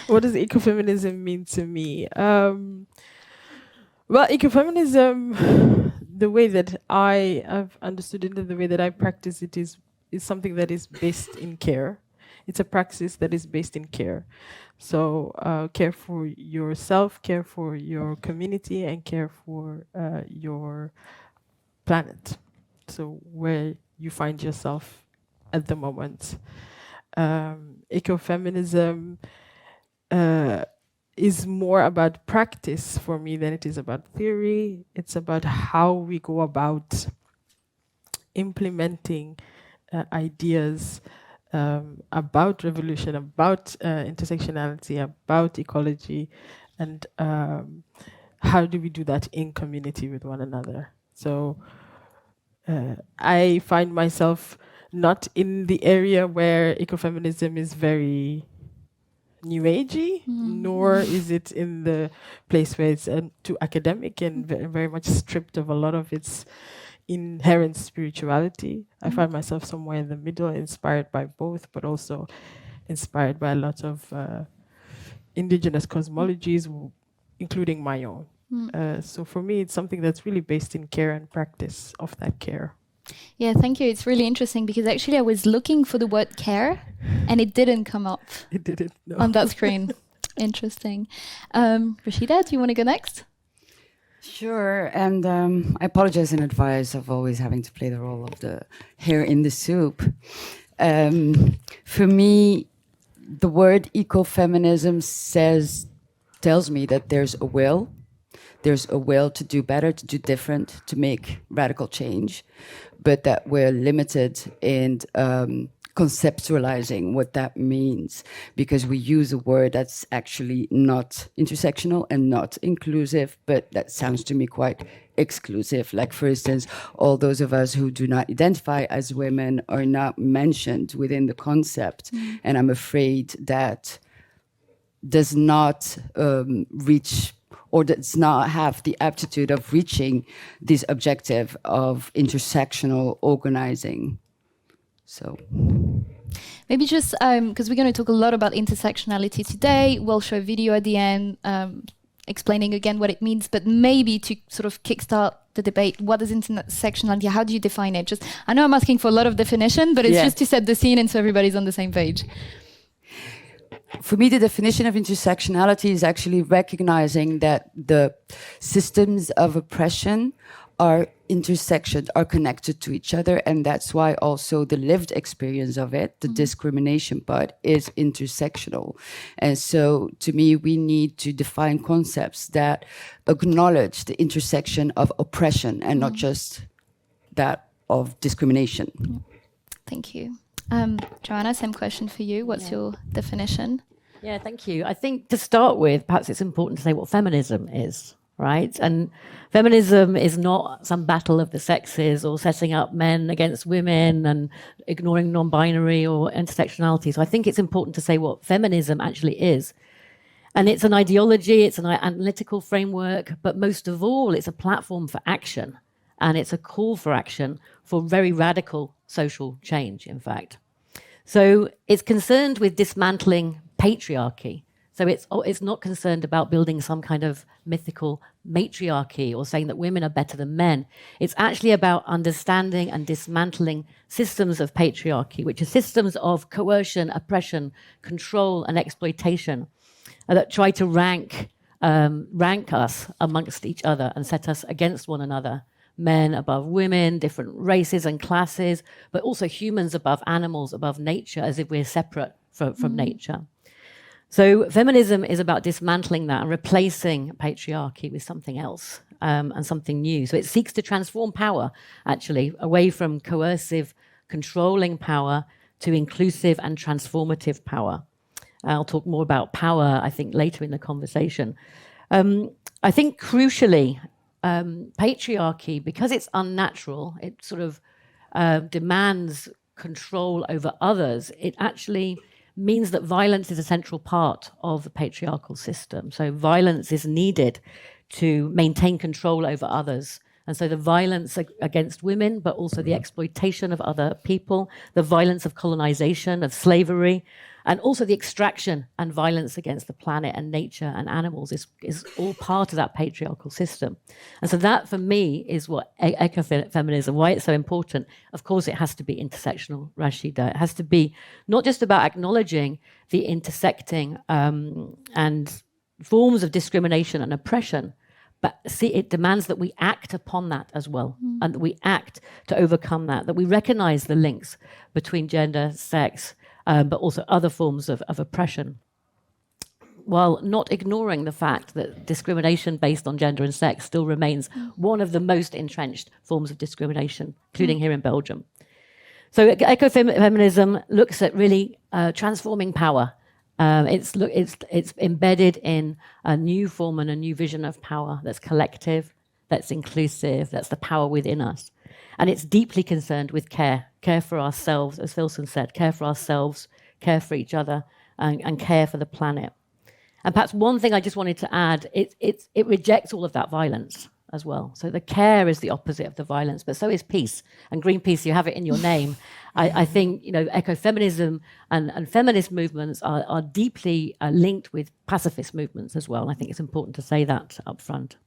What does ecofeminism mean to me? Well, ecofeminism, the way that I have understood it and the way that I practice it is something that is based in care. It's a praxis that is based in care. So, care for yourself, care for your community, and care for your planet. So, where you find yourself at the moment. Ecofeminism is more about practice for me than it is about theory. It's about how we go about implementing ideas about revolution, about intersectionality, about ecology, and how do we do that in community with one another. So I find myself not in the area where ecofeminism is very new agey, nor is it in the place where it's too academic and very much stripped of a lot of its inherent spirituality. I find myself somewhere in the middle, inspired by both, but also inspired by a lot of indigenous cosmologies, including my own. So for me, it's something that's really based in care and practice of that care. Yeah, thank you. It's really interesting because actually I was looking for the word care and it didn't come up. It didn't, no. On that screen. Interesting. Rachida, do you want to go next? Sure, and I apologize in advance of always having to play the role of the hair in the soup. For me, the word ecofeminism tells me that there's a will. There's a will to do better, to do different, to make radical change, but that we're limited in conceptualizing what that means because we use a word that's actually not intersectional and not inclusive, but that sounds to me quite exclusive. Like, for instance, all those of us who do not identify as women are not mentioned within the concept. And I'm afraid that does not reach or does not have the aptitude of reaching this objective of intersectional organizing. So maybe just because we're going to talk a lot about intersectionality today, we'll show a video at the end explaining again what it means, but maybe to sort of kickstart the debate, what is intersectionality? How do you define it? Just, I know I'm asking for a lot of definition, but it's just to set the scene and so everybody's on the same page. For me, the definition of intersectionality is actually recognizing that the systems of oppression are intersections, are connected to each other, and that's why also the lived experience of it, the discrimination part, is intersectional. And so, to me, we need to define concepts that acknowledge the intersection of oppression and not just that of discrimination. Thank you. Joanna, same question for you. What's your definition? Yeah, thank you. I think to start with, perhaps it's important to say what feminism is, right? And feminism is not some battle of the sexes or setting up men against women and ignoring non-binary or intersectionality. So I think it's important to say what feminism actually is. And it's an ideology, it's an analytical framework, but most of all, it's a platform for action. And it's a call for action for very radical social change, in fact. So it's concerned with dismantling patriarchy. So it's not concerned about building some kind of mythical matriarchy or saying that women are better than men. It's actually about understanding and dismantling systems of patriarchy, which are systems of coercion, oppression, control, and exploitation that try to rank us amongst each other and set us against one another. Men above women, different races and classes, but also humans above animals, above nature, as if we're separate from nature. So feminism is about dismantling that and replacing patriarchy with something else and something new. So it seeks to transform power, actually, away from coercive, controlling power to inclusive and transformative power. I'll talk more about power, I think, later in the conversation. I think crucially, patriarchy, because it's unnatural, it sort of demands control over others, it actually means that violence is a central part of the patriarchal system. So violence is needed to maintain control over others. And so the violence against women, but also the exploitation of other people, the violence of colonization, of slavery, And also the extraction and violence against the planet and nature and animals is all part of that patriarchal system. And so that, for me, is what ecofeminism, why it's so important. Of course, it has to be intersectional, Rachida. It has to be not just about acknowledging the intersecting and forms of discrimination and oppression, but see, it demands that we act upon that as well, and that we act to overcome that we recognize the links between gender, sex, but also other forms of oppression, while not ignoring the fact that discrimination based on gender and sex still remains one of the most entrenched forms of discrimination, including here in Belgium. So ecofeminism looks at really transforming power. It's embedded in a new form and a new vision of power that's collective, that's inclusive, that's the power within us. And it's deeply concerned with care for ourselves, as Philsan said, care for ourselves, care for each other, and care for the planet. And perhaps one thing I just wanted to add, it rejects all of that violence as well. So the care is the opposite of the violence, but so is peace. And Greenpeace, you have it in your name. I think, ecofeminism and feminist movements are deeply linked with pacifist movements as well. And I think it's important to say that up front.